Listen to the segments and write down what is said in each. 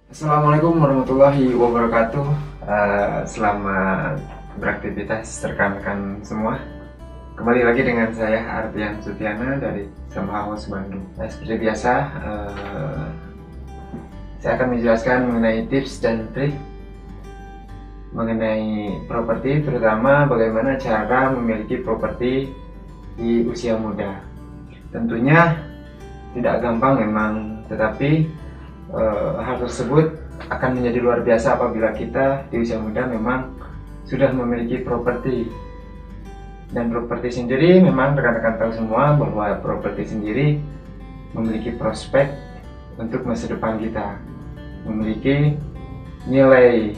Assalamualaikum warahmatullahi wabarakatuh. Selamat beraktivitas rekan-rekan semua. Kembali lagi dengan saya Ardian Sutiana dari Somehow House Bandung. Seperti biasa, saya akan menjelaskan mengenai tips dan trik mengenai properti, terutama bagaimana cara memiliki properti di usia muda. Tentunya tidak gampang memang, tetapi hal tersebut akan menjadi luar biasa apabila kita di usia muda memang sudah memiliki properti. Dan properti sendiri memang rekan-rekan tahu semua bahwa properti sendiri memiliki prospek untuk masa depan kita, memiliki nilai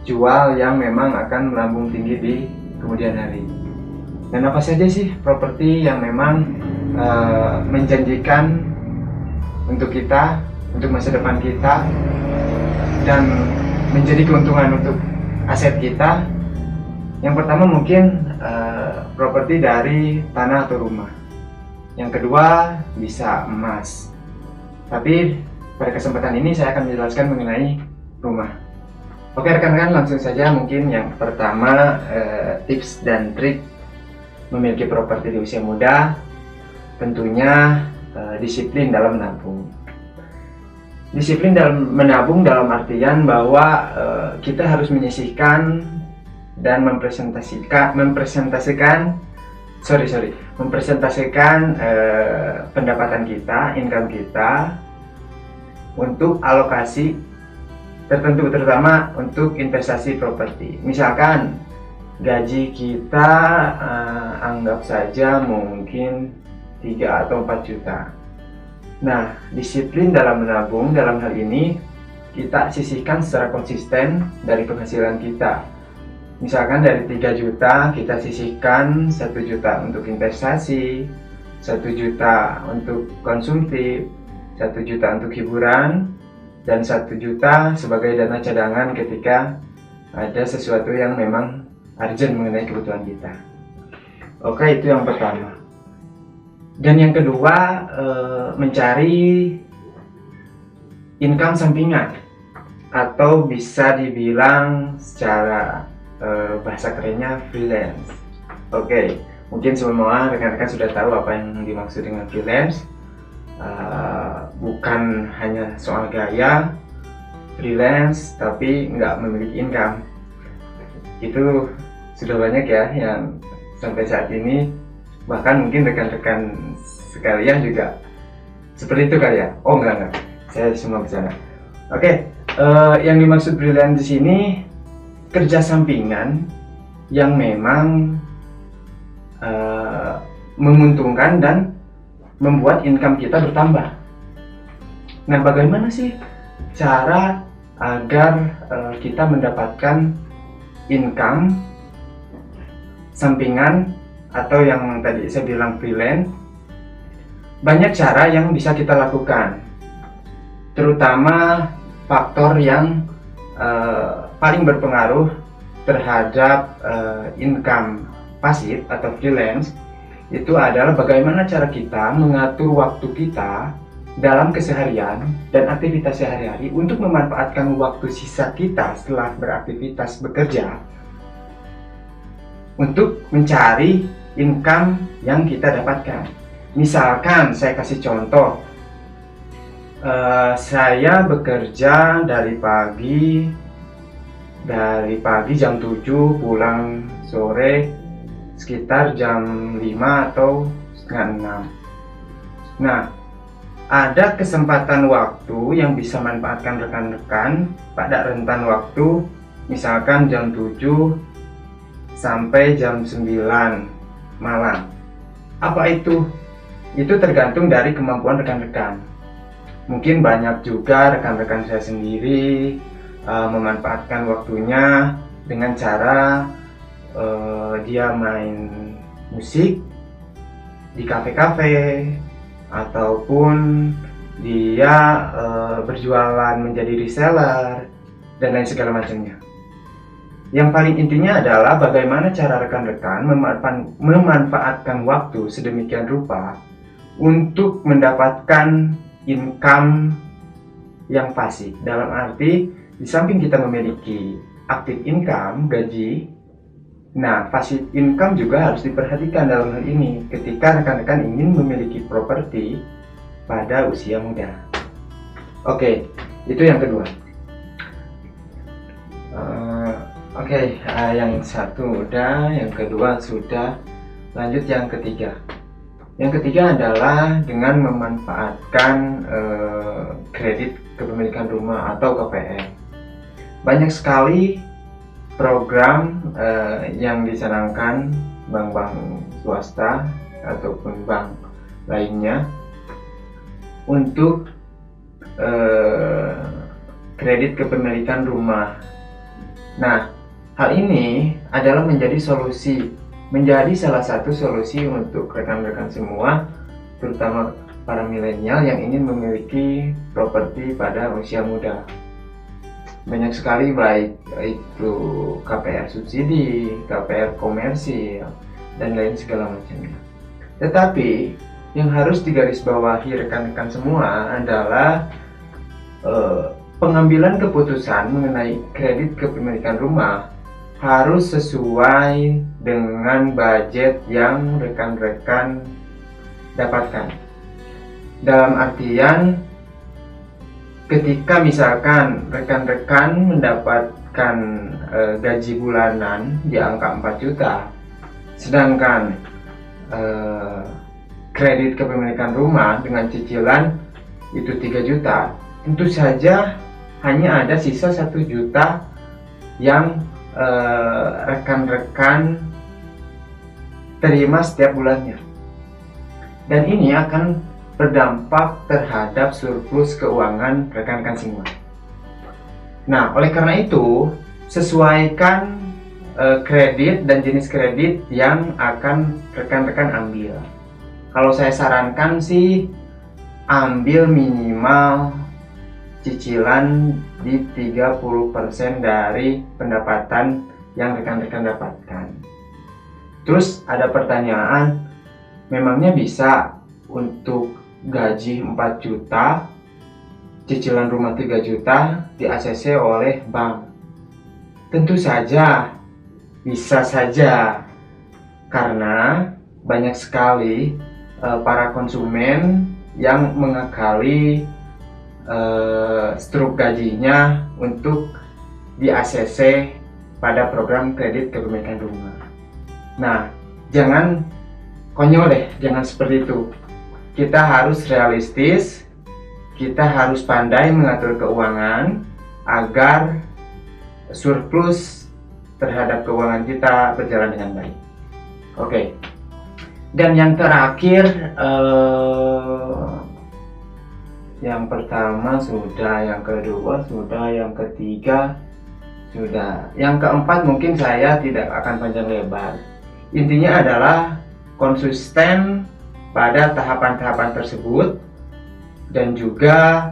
jual yang memang akan melambung tinggi di kemudian hari. Dan apa saja sih properti yang memang menjanjikan untuk kita, untuk masa depan kita, dan menjadi keuntungan untuk aset kita? Yang pertama mungkin properti dari tanah atau rumah. Yang kedua bisa emas. Tapi pada kesempatan ini saya akan menjelaskan mengenai rumah. Oke rekan-rekan, langsung saja. Mungkin yang pertama, tips dan trik memiliki properti di usia muda, tentunya disiplin dalam menabung. Disiplin dalam menabung dalam artian bahwa kita harus menyisihkan dan mempresentasikan pendapatan kita, income kita untuk alokasi tertentu, terutama untuk investasi properti. Misalkan gaji kita anggap saja mungkin 3 atau 4 juta. Nah, disiplin dalam menabung dalam hal ini kita sisihkan secara konsisten dari penghasilan kita. Misalkan dari 3 juta kita sisihkan 1 juta untuk investasi, 1 juta untuk konsumtif, 1 juta untuk hiburan, dan 1 juta sebagai dana cadangan ketika ada sesuatu yang memang urgent mengenai kebutuhan kita. Oke, itu yang pertama. Dan yang kedua, mencari income sampingan, atau bisa dibilang secara bahasa kerennya freelance. Oke, mungkin semua rekan-rekan sudah tahu apa yang dimaksud dengan freelance. Bukan hanya soal gaya freelance tapi nggak memiliki income. Itu sudah banyak ya yang sampai saat ini, bahkan mungkin rekan-rekan sekalian juga seperti itu kali ya. Oh enggak, saya cuma bercanda. Oke, yang dimaksud freelance di sini kerja sampingan yang memang menguntungkan dan membuat income kita bertambah. Nah, bagaimana sih cara agar kita mendapatkan income sampingan atau yang tadi saya bilang freelance? Banyak cara yang bisa kita lakukan, terutama faktor yang paling berpengaruh terhadap income pasif atau freelance itu adalah bagaimana cara kita mengatur waktu kita dalam keseharian dan aktivitas sehari-hari untuk memanfaatkan waktu sisa kita setelah beraktivitas bekerja untuk mencari income yang kita dapatkan. Misalkan saya kasih contoh, saya bekerja dari pagi jam 7, pulang sore sekitar jam 5 atau setengah 6. Nah, ada kesempatan waktu yang bisa manfaatkan rekan-rekan pada rentan waktu, misalkan jam 7 sampai jam 9 malam. Apa itu? Itu tergantung dari kemampuan rekan-rekan. Mungkin banyak juga rekan-rekan saya sendiri memanfaatkan waktunya dengan cara dia main musik di kafe-kafe, ataupun dia berjualan menjadi reseller dan lain segala macamnya. Yang paling intinya adalah bagaimana cara rekan-rekan memanfaatkan waktu sedemikian rupa untuk mendapatkan income yang pasif. Dalam arti di samping kita memiliki active income, gaji, nah passive income juga harus diperhatikan dalam hal ini ketika rekan-rekan ingin memiliki properti pada usia muda. Oke, itu yang kedua. Yang satu udah, yang kedua sudah. Lanjut yang ketiga. Yang ketiga adalah dengan memanfaatkan kredit kepemilikan rumah atau KPR. Banyak sekali program yang dicanangkan bank-bank swasta ataupun bank lainnya untuk kredit kepemilikan rumah. Nah, hal ini adalah menjadi salah satu solusi untuk rekan-rekan semua, terutama para milenial yang ingin memiliki properti pada usia muda. Banyak sekali, baik itu KPR subsidi, KPR komersil, dan lain segala macamnya. Tetapi yang harus digarisbawahi rekan-rekan semua adalah pengambilan keputusan mengenai kredit kepemilikan rumah harus sesuai dengan budget yang rekan-rekan dapatkan. Dalam artian, ketika misalkan rekan-rekan mendapatkan gaji bulanan di angka 4 juta, sedangkan kredit kepemilikan rumah dengan cicilan itu 3 juta, tentu saja hanya ada sisa 1 juta yang rekan-rekan terima setiap bulannya, dan ini akan berdampak terhadap surplus keuangan rekan-rekan semua. Nah, oleh karena itu, sesuaikan kredit dan jenis kredit yang akan rekan-rekan ambil. Kalau saya sarankan sih, ambil minimal cicilan di 30% dari pendapatan yang rekan-rekan dapatkan. Terus ada pertanyaan, memangnya bisa untuk gaji 4 juta, cicilan rumah 3 juta di ACC oleh bank? Tentu saja, bisa saja, karena banyak sekali para konsumen yang mengakali struk gajinya untuk di ACC pada program kredit kepemilikan rumah. Nah, jangan konyol deh, jangan seperti itu. Kita harus realistis, kita harus pandai mengatur keuangan agar surplus terhadap keuangan kita berjalan dengan baik. Oke. Dan yang terakhir, yang pertama sudah, yang kedua sudah, yang ketiga sudah, yang keempat mungkin saya tidak akan panjang lebar. Intinya adalah konsisten pada tahapan-tahapan tersebut, dan juga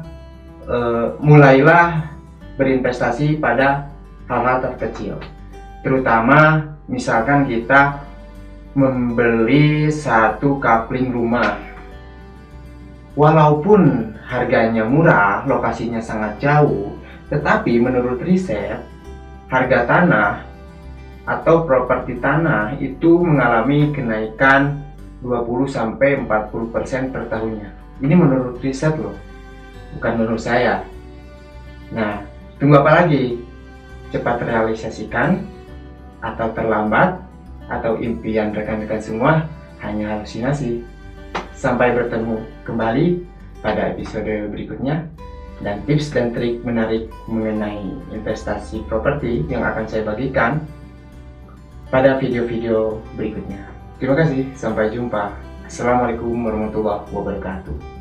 mulailah berinvestasi pada hal-hal terkecil. Terutama misalkan kita membeli satu kapling rumah, walaupun harganya murah, lokasinya sangat jauh, tetapi menurut riset, harga tanah atau properti tanah itu mengalami kenaikan 20-40% per tahunnya. Ini menurut riset loh, bukan menurut saya. Nah, tunggu apa lagi? Cepat realisasikan, atau terlambat, atau impian rekan-rekan semua hanya halusinasi. Sampai bertemu kembali pada episode berikutnya, dan tips dan trik menarik mengenai investasi properti yang akan saya bagikan pada video-video berikutnya. Terima kasih, sampai jumpa. Assalamualaikum warahmatullahi wabarakatuh.